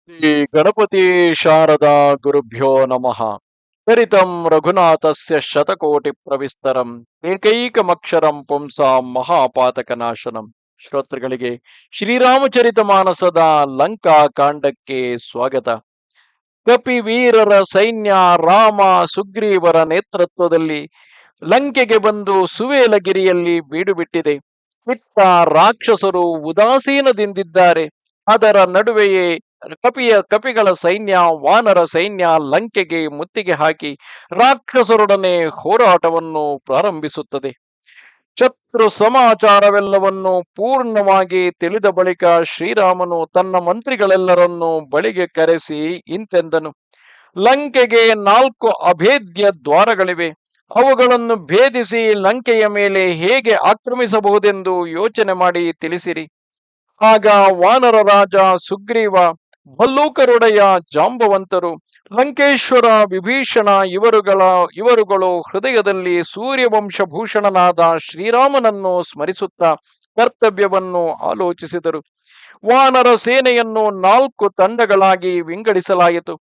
ಶ್ರೀ ಗಣಪತಿ ಶಾರದಾ ಗುರುಭ್ಯೋ ನಮಃ. ಚರಿತಂ ರಘುನಾಥಸ್ಯ ಶತಕೋಟಿ ಪ್ರವಿಸ್ತರಂ ಏಕೈಕಮಕ್ಷರಂ ಪುಂಸಾಂ ಮಹಾಪಾತಕನಾಶನಂ. ಶ್ರೋತೃಗಳಿಗೆ ಶ್ರೀರಾಮಚರಿತ ಮಾನಸದ ಲಂಕಾ ಕಾಂಡಕ್ಕೆ ಸ್ವಾಗತ. ಕಪಿವೀರರ ಸೈನ್ಯ ರಾಮ ಸುಗ್ರೀವರ ನೇತೃತ್ವದಲ್ಲಿ ಲಂಕೆಗೆ ಬಂದು ಸುವೇಲಗಿರಿಯಲ್ಲಿ ಬೀಡು ಬಿಟ್ಟಿದೆ. ಇತ್ತ ರಾಕ್ಷಸರು ಉದಾಸೀನದಿಂದಿದ್ದಾರೆ. ಅದರ ನಡುವೆಯೇ ಕಪಿಗಳ ಸೈನ್ಯ, ವಾನರ ಸೈನ್ಯ ಲಂಕೆಗೆ ಮುತ್ತಿಗೆ ಹಾಕಿ ರಾಕ್ಷಸರೊಡನೆ ಹೋರಾಟವನ್ನು ಪ್ರಾರಂಭಿಸುತ್ತದೆ. ಶತ್ರು ಸಮಾಚಾರವೆಲ್ಲವನ್ನು ಪೂರ್ಣವಾಗಿ ತಿಳಿದ ಬಳಿಕ ಶ್ರೀರಾಮನು ತನ್ನ ಮಂತ್ರಿಗಳೆಲ್ಲರನ್ನು ಬಳಿಗೆ ಕರೆಸಿ ಇಂತೆಂದನು. ಲಂಕೆಗೆ 4 ಅಭೇದ್ಯ ದ್ವಾರಗಳಿವೆ. ಅವುಗಳನ್ನು ಭೇದಿಸಿ ಲಂಕೆಯ ಮೇಲೆ ಹೇಗೆ ಆಕ್ರಮಿಸಬಹುದೆಂದು ಯೋಚನೆ ಮಾಡಿ ತಿಳಿಸಿರಿ. ಆಗ ವಾನರ ರಾಜ ಸುಗ್ರೀವ, ಭಲ್ಲೂಕರೊಡೆಯ ಜಾಂಬವಂತರು, ಲಂಕೇಶ್ವರ ವಿಭೀಷಣ ಇವರುಗಳು ಹೃದಯದಲ್ಲಿ ಸೂರ್ಯವಂಶಭೂಷಣನಾದ ಶ್ರೀರಾಮನನ್ನು ಸ್ಮರಿಸುತ್ತಾ ಕರ್ತವ್ಯವನ್ನು ಆಲೋಚಿಸಿದರು. ವಾನರ ಸೇನೆಯನ್ನು 4 ತಂಡಗಳಾಗಿ ವಿಂಗಡಿಸಲಾಯಿತು.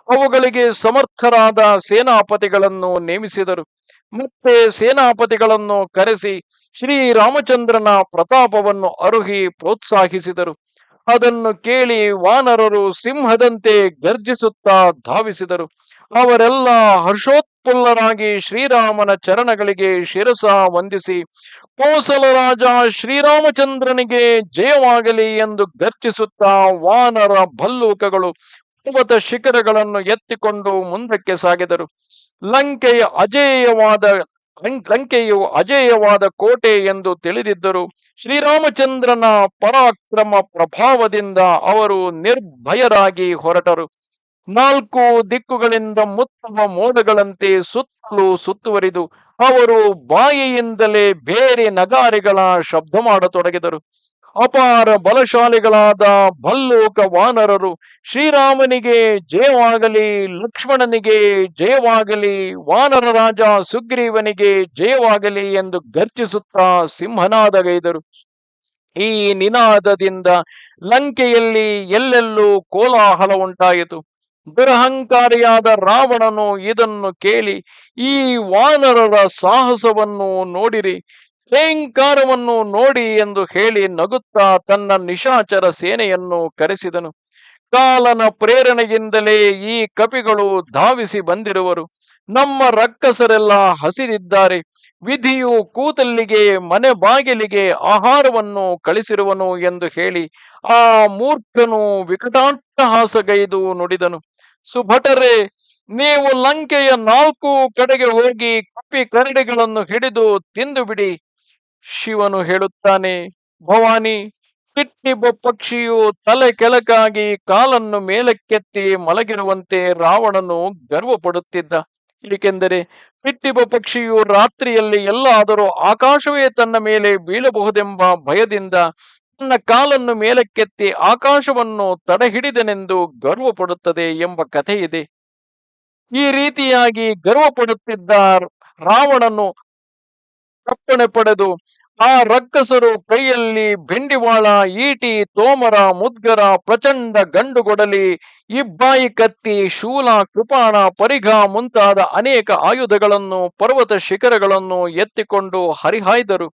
ಅವುಗಳಿಗೆ ಸಮರ್ಥರಾದ ಸೇನಾಪತಿಗಳನ್ನು ನೇಮಿಸಿದರು. ಮತ್ತೆ ಸೇನಾಪತಿಗಳನ್ನು ಕರೆಸಿ ಶ್ರೀರಾಮಚಂದ್ರನ ಪ್ರತಾಪವನ್ನು ಅರುಹಿ ಪ್ರೋತ್ಸಾಹಿಸಿದರು. ಅದನ್ನು ಕೇಳಿ ವಾನರರು ಸಿಂಹದಂತೆ ಗರ್ಜಿಸುತ್ತಾ ಧಾವಿಸಿದರು. ಅವರೆಲ್ಲ ಹರ್ಷೋತ್ಫುಲ್ಲರಾಗಿ ಶ್ರೀರಾಮನ ಚರಣಗಳಿಗೆ ಶಿರಸ ವಂದಿಸಿ, ಕೋಸಲ ರಾಜ ಶ್ರೀರಾಮಚಂದ್ರನಿಗೆ ಜಯವಾಗಲಿ ಎಂದು ಗರ್ಜಿಸುತ್ತಾ ವಾನರ ಭಲ್ಲೂಕಗಳು ಪರ್ವತ ಶಿಖರಗಳನ್ನು ಎತ್ತಿಕೊಂಡು ಮುಂದಕ್ಕೆ ಸಾಗಿದರು. ಲಂಕೆಯು ಅಜೇಯವಾದ ಕೋಟೆ ಎಂದು ತಿಳಿದಿದ್ದರು. ಶ್ರೀರಾಮಚಂದ್ರನ ಪರಾಕ್ರಮ ಪ್ರಭಾವದಿಂದ ಅವರು ನಿರ್ಭಯರಾಗಿ ಹೊರಟರು. 4 ದಿಕ್ಕುಗಳಿಂದ ಮುತ್ತುವ ಮೋಡಗಳಂತೆ ಸುತ್ತಲೂ ಸುತ್ತುವರಿದು ಅವರು ಬಾಯಿಯಿಂದಲೇ ಬೇರೆ ನಗಾರಿಗಳ ಶಬ್ದ ಮಾಡತೊಡಗಿದರು. ಅಪಾರ ಬಲಶಾಲಿಗಳಾದ ಭಲ್ಲೂಕ ವಾನರರು ಶ್ರೀರಾಮನಿಗೆ ಜಯವಾಗಲಿ, ಲಕ್ಷ್ಮಣನಿಗೆ ಜಯವಾಗಲಿ, ವಾನರ ರಾಜ ಸುಗ್ರೀವನಿಗೆ ಜಯವಾಗಲಿ ಎಂದು ಗರ್ಜಿಸುತ್ತಾ ಸಿಂಹನಾದಗೈದರು. ಈ ನಿನಾದದಿಂದ ಲಂಕೆಯಲ್ಲಿ ಎಲ್ಲೆಲ್ಲೂ ಕೋಲಾಹಲ ಉಂಟಾಯಿತು. ದುರಹಂಕಾರಿಯಾದ ರಾವಣನು ಇದನ್ನು ಕೇಳಿ, ಈ ವಾನರರ ಸಾಹಸವನ್ನು ನೋಡಿರಿ, ಶ್ರೇಂಕಾರವನ್ನು ನೋಡಿ ಎಂದು ಹೇಳಿ ನಗುತ್ತಾ ತನ್ನ ನಿಶಾಚರ ಸೇನೆಯನ್ನು ಕರೆಸಿದನು. ಕಾಲನ ಪ್ರೇರಣೆಯಿಂದಲೇ ಈ ಕಪಿಗಳು ಧಾವಿಸಿ ಬಂದಿರುವರು. ನಮ್ಮ ರಕ್ಕಸರೆಲ್ಲ ಹಸಿದಿದ್ದಾರೆ. ವಿಧಿಯು ಕೂತಲ್ಲಿಗೆ ಮನೆ ಬಾಗಿಲಿಗೆ ಆಹಾರವನ್ನು ಕಳಿಸಿರುವನು ಎಂದು ಹೇಳಿ ಆ ಮೂರ್ಖನು ವಿಕಟಾಟ್ಟಹಾಸಗೈದು ನುಡಿದನು. ಸುಭಟರೇ, ನೀವು ಲಂಕೆಯ 4 ಕಡೆಗೆ ಹೋಗಿ ಕಪ್ಪಿ ಕರಡಿಗಳನ್ನು ಹಿಡಿದು ತಿಂದು ಬಿಡಿ. ಶಿವನು ಹೇಳುತ್ತಾನೆ, ಭವಾನಿ, ಟಿಟ್ಟಿಬ ಪಕ್ಷಿಯು ತಲೆ ಕೆಳಕಾಗಿ ಕಾಲನ್ನು ಮೇಲಕ್ಕೆತ್ತಿ ಮಲಗಿರುವಂತೆ ರಾವಣನು ಗರ್ವ ಪಡುತ್ತಿದ್ದ. ಏಕೆಂದರೆ ಟಿಟ್ಟಿಬ ಪಕ್ಷಿಯು ರಾತ್ರಿಯಲ್ಲಿ ಎಲ್ಲಾದರೂ ಆಕಾಶವೇ ತನ್ನ ಮೇಲೆ ಬೀಳಬಹುದೆಂಬ ಭಯದಿಂದ ತನ್ನ ಕಾಲನ್ನು ಮೇಲಕ್ಕೆತ್ತಿ ಆಕಾಶವನ್ನು ತಡೆಹಿಡಿದನೆಂದು ಗರ್ವ ಪಡುತ್ತದೆ ಎಂಬ ಕಥೆಯಿದೆ. ಈ ರೀತಿಯಾಗಿ ಗರ್ವ ಪಡುತ್ತಿದ್ದ ರಾವಣನು ಅಪ್ಪಣೆ ಪಡೆದು ಆ ರಕ್ಕಸರು ಕೈಯಲ್ಲಿ ಬೆಂಡಿವಾಳ, ಈಟಿ, ತೋಮರ, ಮುದ್ಗರ, ಪ್ರಚಂಡ ಗಂಡುಗೊಡಲಿ, ಇಬ್ಬಾಯಿ ಕತ್ತಿ, ಶೂಲ, ಕೃಪಾಣ, ಪರಿಘ ಮುಂತಾದ ಅನೇಕ ಆಯುಧಗಳನ್ನು, ಪರ್ವತ ಶಿಖರಗಳನ್ನು ಎತ್ತಿಕೊಂಡು ಹರಿಹಾಯ್ದರು.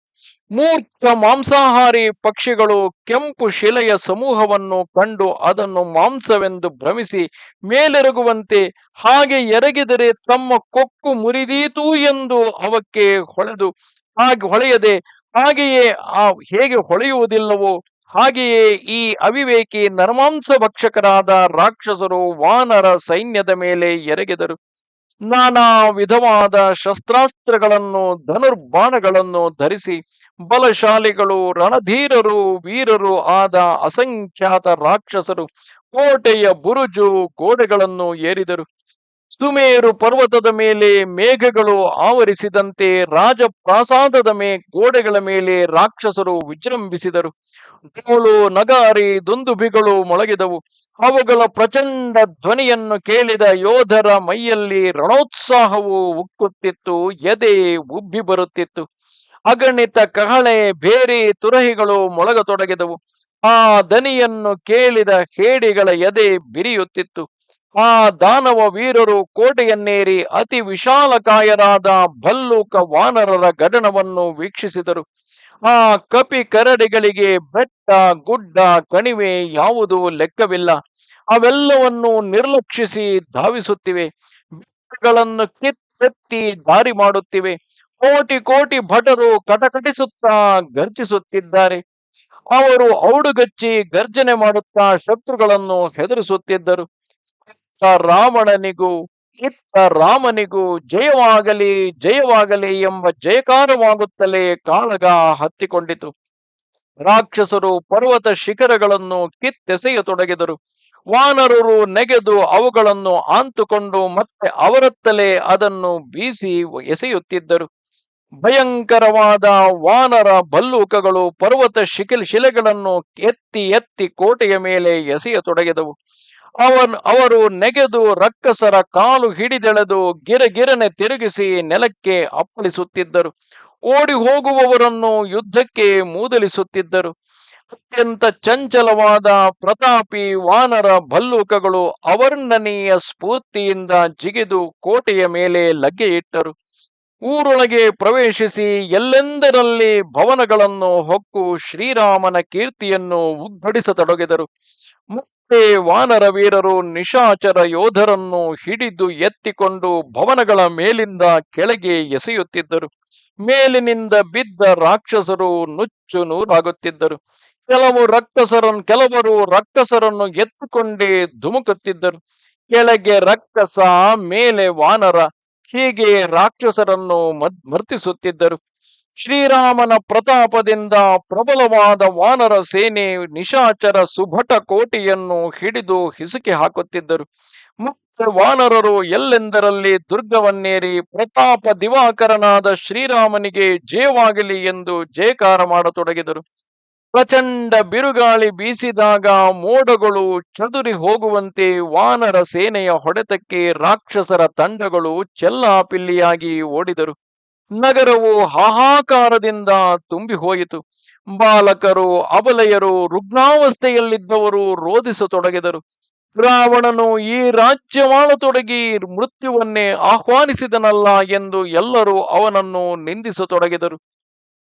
ಮೂರ್ಖ ಮಾಂಸಾಹಾರಿ ಪಕ್ಷಿಗಳು ಕೆಂಪು ಶಿಲೆಯ ಸಮೂಹವನ್ನು ಕಂಡು ಅದನ್ನು ಮಾಂಸವೆಂದು ಭ್ರಮಿಸಿ ಮೇಲೆರಗುವಂತೆ, ಹಾಗೆ ಎರಗಿದರೆ ತಮ್ಮ ಕೊಕ್ಕು ಮುರಿದೀತು ಎಂದು ಅವಕ್ಕೆ ಹೊಳೆಯದೆ ಹಾಗೆಯೇ ಹೇಗೆ ಹೊಳೆಯುವುದಿಲ್ಲವೋ ಹಾಗೆಯೇ ಈ ಅವಿವೇಕಿ ನರಮಾಂಸ ಭಕ್ಷಕರಾದ ರಾಕ್ಷಸರು ವಾನರ ಸೈನ್ಯದ ಮೇಲೆ ಎರಗಿದರು. ನಾನಾ ವಿಧವಾದ ಶಸ್ತ್ರಾಸ್ತ್ರಗಳನ್ನು, ಧನುರ್ಬಾಣಗಳನ್ನು ಧರಿಸಿ ಬಲಶಾಲಿಗಳು, ರಣಧೀರರು, ವೀರರು ಆದ ಅಸಂಖ್ಯಾತ ರಾಕ್ಷಸರು ಕೋಟೆಯ ಬುರುಜು ಗೋಡೆಗಳನ್ನು ಏರಿದರು. ಸುಮೇರು ಪರ್ವತದ ಮೇಲೆ ಮೇಘಗಳು ಆವರಿಸಿದಂತೆ ರಾಜಪ್ರಾಸಾದದ ಗೋಡೆಗಳ ಮೇಲೆ ರಾಕ್ಷಸರು ವಿಜೃಂಭಿಸಿದರು. ಡೋಳು, ನಗಾರಿ, ದುಂದುಭಿಗಳು ಮೊಳಗಿದವು. ಅವುಗಳ ಪ್ರಚಂಡ ಧ್ವನಿಯನ್ನು ಕೇಳಿದ ಯೋಧರ ಮೈಯಲ್ಲಿ ರಣೋತ್ಸಾಹವು ಉಕ್ಕುತ್ತಿತ್ತು, ಎದೆ ಉಬ್ಬಿ ಬರುತ್ತಿತ್ತು. ಅಗಣಿತ ಕಹಳೆ, ಬೇರೆ ತುರಹಿಗಳು ಮೊಳಗತೊಡಗಿದವು. ಆ ದನಿಯನ್ನು ಕೇಳಿದ ಹೇಡಿಗಳ ಎದೆ ಬಿರಿಯುತ್ತಿತ್ತು. ಆ ದಾನವ ವೀರರು ಕೋಟೆಯನ್ನೇರಿ ಅತಿ ವಿಶಾಲಕಾಯರಾದ ಭಲ್ಲೂಕ ವಾನರರ ಗಡನವನ್ನು ವೀಕ್ಷಿಸಿದರು. ಆ ಕಪಿ ಕರಡಿಗಳಿಗೆ ಬೆಟ್ಟ, ಗುಡ್ಡ, ಕಣಿವೆ ಯಾವುದೂ ಲೆಕ್ಕವಿಲ್ಲ. ಅವೆಲ್ಲವನ್ನು ನಿರ್ಲಕ್ಷಿಸಿ ಧಾವಿಸುತ್ತಿವೆ. ಬೆಟ್ಟಗಳನ್ನು ಕಿತ್ತೆತ್ತಿ ದಾರಿ ಮಾಡುತ್ತಿವೆ. ಕೋಟಿ ಕೋಟಿ ಭಟರು ಕಟಕಟಿಸುತ್ತಾ ಗರ್ಜಿಸುತ್ತಿದ್ದಾರೆ. ಅವರು ಔಡುಗಚ್ಚಿ ಗರ್ಜನೆ ಮಾಡುತ್ತಾ ಶತ್ರುಗಳನ್ನು ಹೆದರಿಸುತ್ತಿದ್ದರು. ರಾವಣನಿಗೂ ಇತ್ತ ರಾಮನಿಗೂ ಜಯವಾಗಲಿ ಜಯವಾಗಲಿ ಎಂಬ ಜಯಕಾರವಾಗುತ್ತಲೇ ಕಾಳಗ ಹತ್ತಿಕೊಂಡಿತು. ರಾಕ್ಷಸರು ಪರ್ವತ ಶಿಖರಗಳನ್ನು ಕಿತ್ತೆಸೆಯತೊಡಗಿದರು. ವಾನರರು ನೆಗೆದು ಅವುಗಳನ್ನು ಆಂತುಕೊಂಡು ಮತ್ತೆ ಅವರತ್ತಲೇ ಅದನ್ನು ಬೀಸಿ ಎಸೆಯುತ್ತಿದ್ದರು. ಭಯಂಕರವಾದ ವಾನರ ಭಲ್ಲೂಕಗಳು ಪರ್ವತ ಶಿಲೆಗಳನ್ನು ಎತ್ತಿ ಎತ್ತಿ ಕೋಟೆಯ ಮೇಲೆ ಎಸೆಯತೊಡಗಿದವು. ಅವರು ನೆಗೆದು ರಕ್ಕಸರ ಕಾಲು ಹಿಡಿದೆಳೆದು ಗಿರಗಿರನೆ ತಿರುಗಿಸಿ ನೆಲಕ್ಕೆ ಅಪ್ಪಳಿಸುತ್ತಿದ್ದರು. ಓಡಿ ಹೋಗುವವರನ್ನು ಯುದ್ಧಕ್ಕೆ ಮೂದಲಿಸುತ್ತಿದ್ದರು. ಅತ್ಯಂತ ಚಂಚಲವಾದ ಪ್ರತಾಪಿ ವಾನರ ಭಲ್ಲೂಕಗಳು ಅವರ್ಣನೀಯ ಸ್ಫೂರ್ತಿಯಿಂದ ಜಿಗಿದು ಕೋಟೆಯ ಮೇಲೆ ಲಗ್ಗೆಯಿಟ್ಟರು. ಊರೊಳಗೆ ಪ್ರವೇಶಿಸಿ ಎಲ್ಲೆಂದರಲ್ಲಿ ಭವನಗಳನ್ನು ಹೊಕ್ಕು ಶ್ರೀರಾಮನ ಕೀರ್ತಿಯನ್ನು ಉದ್ಘಟಿಸತೊಡಗಿದರು. ಮತ್ತೆ ವಾನರ ವೀರರು ನಿಶಾಚರ ಯೋಧರನ್ನು ಹಿಡಿದು ಎತ್ತಿಕೊಂಡು ಭವನಗಳ ಮೇಲಿಂದ ಕೆಳಗೆ ಎಸೆಯುತ್ತಿದ್ದರು. ಮೇಲಿನಿಂದ ಬಿದ್ದ ರಾಕ್ಷಸರು ನುಚ್ಚು ನೂರಾಗುತ್ತಿದ್ದರು. ಕೆಲವರು ರಕ್ಕಸರನ್ನು ಎತ್ತುಕೊಂಡೇ ಧುಮುಕುತ್ತಿದ್ದರು. ಕೆಳಗೆ ರಕ್ಕಸ, ಮೇಲೆ ವಾನರ, ಹೀಗೆ ರಾಕ್ಷಸರನ್ನು ಮರ್ತಿಸುತ್ತಿದ್ದರು. ಶ್ರೀರಾಮನ ಪ್ರತಾಪದಿಂದ ಪ್ರಬಲವಾದ ವಾನರ ಸೇನೆ ನಿಶಾಚರ ಸುಭಟ ಕೋಟೆಯನ್ನು ಹಿಡಿದು ಹಿಸುಕಿ ಹಾಕುತ್ತಿದ್ದರು. ಮತ್ತೆ ವಾನರರು ಎಲ್ಲೆಂದರಲ್ಲಿ ದುರ್ಗವನ್ನೇರಿ ಪ್ರತಾಪ ದಿವಾಕರನಾದ ಶ್ರೀರಾಮನಿಗೆ ಜಯವಾಗಲಿ ಎಂದು ಜಯಕಾರ ಮಾಡತೊಡಗಿದರು. ಪ್ರಚಂಡ ಬಿರುಗಾಳಿ ಬೀಸಿದಾಗ ಮೋಡಗಳು ಚದುರಿ ಹೋಗುವಂತೆ ವಾನರ ಸೇನೆಯ ಹೊಡೆತಕ್ಕೆ ರಾಕ್ಷಸರ ತಂಡಗಳು ಚೆಲ್ಲಾಪಿಲ್ಲಿಯಾಗಿ ಓಡಿದರು. ನಗರವು ಹಾಹಾಕಾರದಿಂದ ತುಂಬಿ ಹೋಯಿತು. ಬಾಲಕರು, ಅಬಲೆಯರು, ರುಗ್ನಾವಸ್ಥೆಯಲ್ಲಿದ್ದವರು ರೋಧಿಸತೊಡಗಿದರು. ರಾವಣನು ಈ ರಾಜ್ಯವಾಳತೊಡಗಿ ಮೃತ್ಯುವನ್ನೇ ಆಹ್ವಾನಿಸಿದನಲ್ಲ ಎಂದು ಎಲ್ಲರೂ ಅವನನ್ನು ನಿಂದಿಸತೊಡಗಿದರು.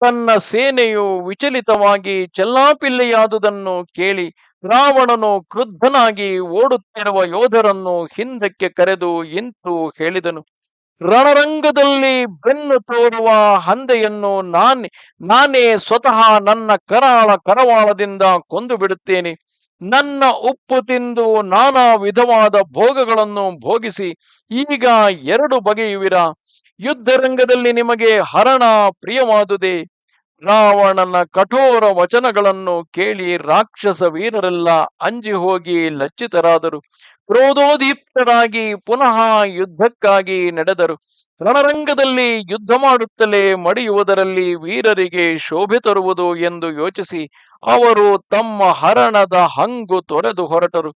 ತನ್ನ ಸೇನೆಯು ವಿಚಲಿತವಾಗಿ ಚೆಲ್ಲಾಪಿಲ್ಲಿಯಾದುದನ್ನು ಕೇಳಿ ರಾವಣನು ಕ್ರುದ್ಧನಾಗಿ ಓಡುತ್ತಿರುವ ಯೋಧರನ್ನು ಹಿಂದಕ್ಕೆ ಕರೆದು ಇಂತು ಹೇಳಿದನು. ರಣರಂಗದಲ್ಲಿ ಬೆನ್ನು ತೋರುವ ಹಂದೆಯನ್ನು ನಾನೇ ಸ್ವತಃ ನನ್ನ ಕರವಾಳದಿಂದ ಕೊಂದು ಬಿಡುತ್ತೇನೆ. ನನ್ನ ಉಪ್ಪು ತಿಂದು ನಾನಾ ವಿಧವಾದ ಭೋಗಗಳನ್ನು ಭೋಗಿಸಿ ಈಗ 2 ಬಗೆಯುವಿರ. ಯುದ್ಧರಂಗದಲ್ಲಿ ನಿಮಗೆ ಹರಣ ಪ್ರಿಯವಾದುದೇ? ರಾವಣನ ಕಠೋರ ವಚನಗಳನ್ನು ಕೇಳಿ ರಾಕ್ಷಸ ವೀರರೆಲ್ಲ ಅಂಜಿ ಹೋಗಿ ಲಜ್ಜಿತರಾದರು. ಕ್ರೋಧೋದೀಪ್ತರಾಗಿ ಪುನಃ ಯುದ್ಧಕ್ಕಾಗಿ ನಡೆದರು. ರಣರಂಗದಲ್ಲಿ ಯುದ್ಧ ಮಾಡುತ್ತಲೇ ಮಡಿಯುವುದರಲ್ಲಿ ವೀರರಿಗೆ ಶೋಭೆ ತರುವುದು ಎಂದು ಯೋಚಿಸಿ ಅವರು ತಮ್ಮ ಹರಣದ ಹಂಗು ತೊರೆದು ಹೊರಟರು.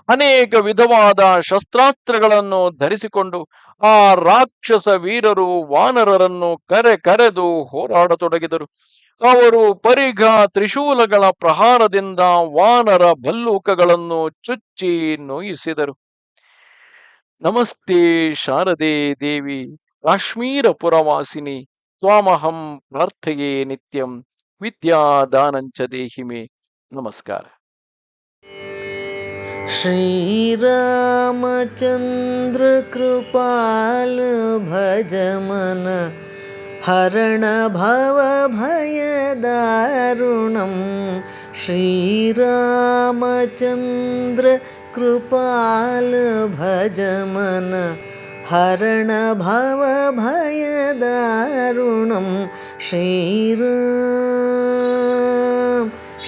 ಅನೇಕ ವಿಧವಾದ ಶಸ್ತ್ರಾಸ್ತ್ರಗಳನ್ನು ಧರಿಸಿಕೊಂಡು ಆ ರಾಕ್ಷಸ ವೀರರು ವಾನರರನ್ನು ಕರೆದು ಹೋರಾಡತೊಡಗಿದರು. ಅವರು ಪರಿಘ ತ್ರಿಶೂಲಗಳ ಪ್ರಹಾರದಿಂದ ವಾನರ ಭಲ್ಲೂಕಗಳನ್ನು ಚುಚ್ಚಿ ನೋಯಿಸಿದರು. ನಮಸ್ತೆ ಶಾರದೆ ದೇವಿ ಕಾಶ್ಮೀರ ಪುರವಾಸಿನಿ ತ್ವಾಮಹಂ ಪ್ರಾರ್ಥಯೇ ನಿತ್ಯಂ ವಿದ್ಯಾದಾನಂಚ ದೇಹಿಮೆ. ನಮಸ್ಕಾರ. ಶ್ರೀರಾಮಚಂದ್ರ ಕೃಪಾಲ ಭಜ ಮನ ಹರಣ ಭವ ಭಯ ದಾರುಣಂ. ಶ್ರೀರಾಮಚಂದ್ರ ಕೃಪಾಲ ಭಜ ಮನ ಹರಣ ಭವ ಭಯ ದಾರುಣಂ. ಶ್ರೀರಾಮ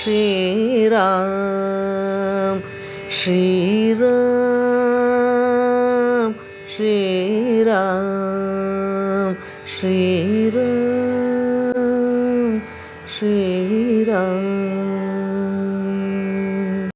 ಶ್ರೀರಾಮ ಶ್ರೀರಾಮ ಶ್ರೀರಾಮ ಶ್ರೀರಾಮ ಶ್ರೀರಾಮ.